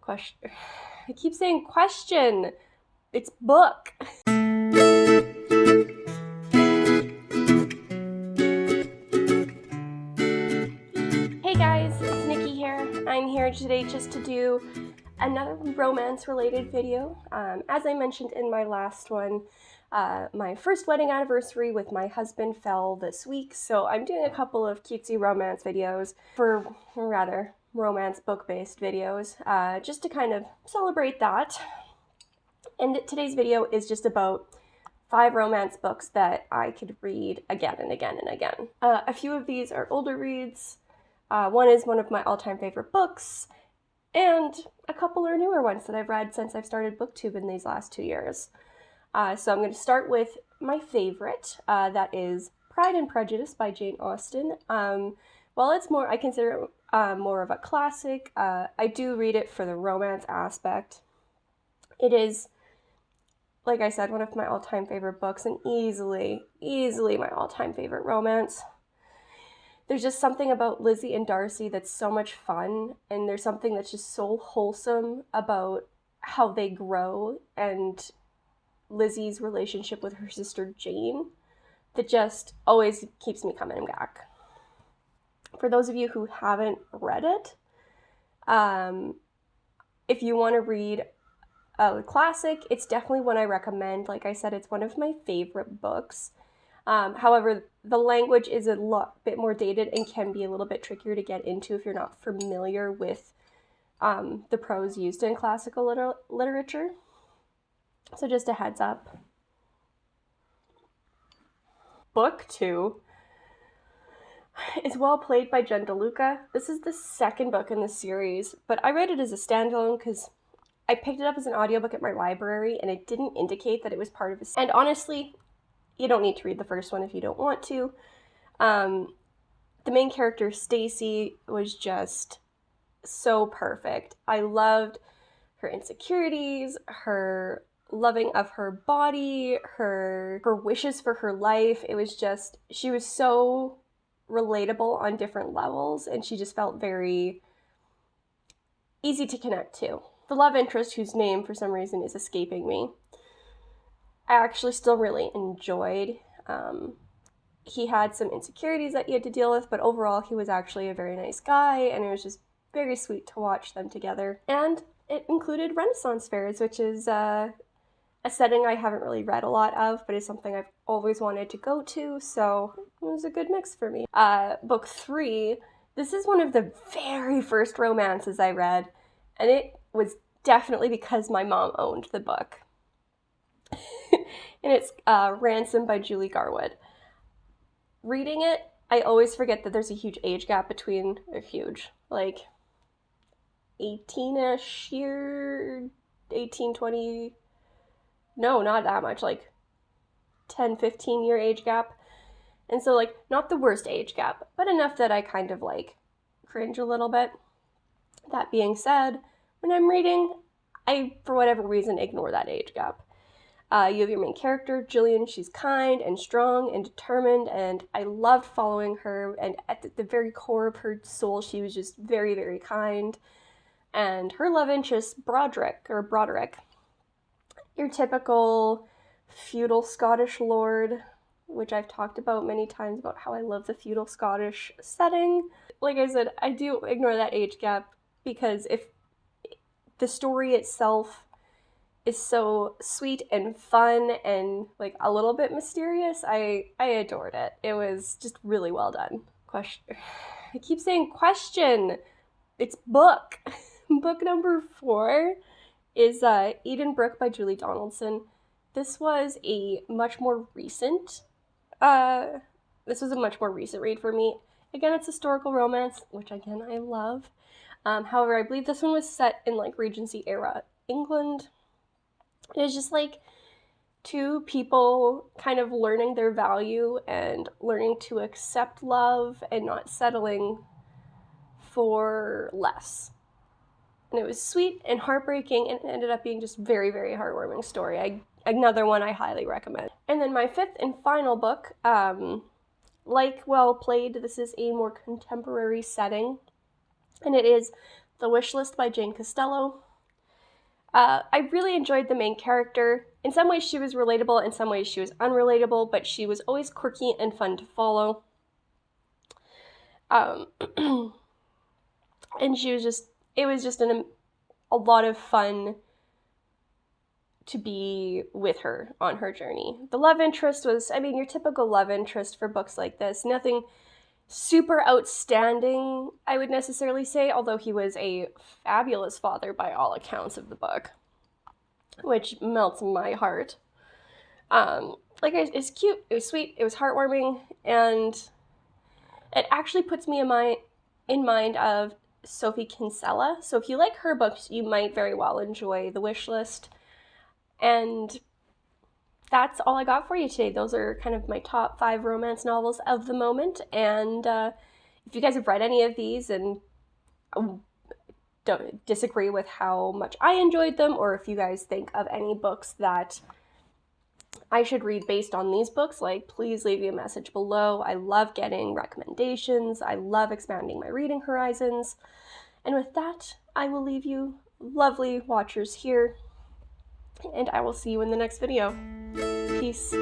Question. I keep saying question. It's book. Hey guys, it's Nikki here. I'm here today just to do another romance-related video. As I mentioned in my last one, my first wedding anniversary with my husband fell this week, so I'm doing a couple of cutesy romance videos, romance book-based videos, just to kind of celebrate that. And today's video is just about 5 romance books that I could read again and again and again. A few of these are older reads, one is one of my all-time favorite books, and a couple are newer ones that I've read since I've started BookTube in these last 2 years. So I'm going to start with my favorite, that is Pride and Prejudice by Jane Austen. While it's more, I consider it more of a classic, I do read it for the romance aspect. It is, like I said, one of my all-time favorite books, and easily my all-time favorite romance. There's just something about Lizzie and Darcy that's so much fun, and there's something that's just so wholesome about how they grow and Lizzie's relationship with her sister Jane that just always keeps me coming back. For those of you who haven't read it, if you want to read a classic, it's definitely one I recommend. Like I said, it's one of my favorite books. However, the language is a bit more dated and can be a little bit trickier to get into if you're not familiar with the prose used in classical literature. So just a heads up. Book 2 is Well Played by Jen DeLuca. This is the second book in the series, but I read it as a standalone because I picked it up as an audiobook at my library and it didn't indicate that it was part of a... And honestly, you don't need to read the first one if you don't want to. The main character, Stacy, was just so perfect. I loved her insecurities, her loving of her body, her wishes for her life. It was just, she was so relatable on different levels, and she just felt very easy to connect to. The love interest, whose name for some reason is escaping me, I actually still really enjoyed. He had some insecurities that he had to deal with, but overall he was actually a very nice guy, and it was just very sweet to watch them together. And it included Renaissance fairs, which is a setting I haven't really read a lot of, but is something I've always wanted to go to, so it was a good mix for me. Book 3, this is one of the very first romances I read, and it was definitely because my mom owned the book. And it's Ransom by Julie Garwood. Reading it, I always forget that there's a huge age gap between, like 18-ish year, 18, 20, no, not that much, like 10, 15 year age gap. And so, like, not the worst age gap, but enough that I kind of, like, cringe a little bit. That being said, when I'm reading, I, for whatever reason, ignore that age gap. You have your main character, Jillian. She's kind and strong and determined, and I loved following her, and at the very core of her soul, she was just very, very kind. And her love interest, Broderick, your typical feudal Scottish lord, which I've talked about many times about how I love the feudal Scottish setting. Like I said, I do ignore that age gap because if the story itself is so sweet and fun and like a little bit mysterious, I adored it. It was just really well done. Question. I keep saying question. It's book. Book number 4 is Eden Brook by Julie Donaldson. This was a much more recent read for me. Again, it's historical romance, which again I love. However, I believe this one was set in like Regency era England. It is just like 2 people kind of learning their value and learning to accept love and not settling for less. And it was sweet and heartbreaking, and it ended up being just very, very heartwarming story. Another one I highly recommend. And then my 5th and final book, like Well Played, this is a more contemporary setting, and it is The Wish List by Jane Costello. I really enjoyed the main character. In some ways she was relatable, in some ways she was unrelatable, but she was always quirky and fun to follow. And it was just a lot of fun to be with her on her journey. The love interest was, your typical love interest for books like this. Nothing super outstanding, I would necessarily say, although he was a fabulous father by all accounts of the book, which melts my heart. It's cute, it was sweet, it was heartwarming, and it actually puts me in mind of Sophie Kinsella. So if you like her books, you might very well enjoy The Wishlist. And that's all I got for you today. Those are kind of my top 5 romance novels of the moment. And if you guys have read any of these and don't disagree with how much I enjoyed them, or if you guys think of any books that I should read based on these books, please leave me a message below. I love getting recommendations. I love expanding my reading horizons. And with that, I will leave you lovely watchers here, and I will see you in the next video. Peace.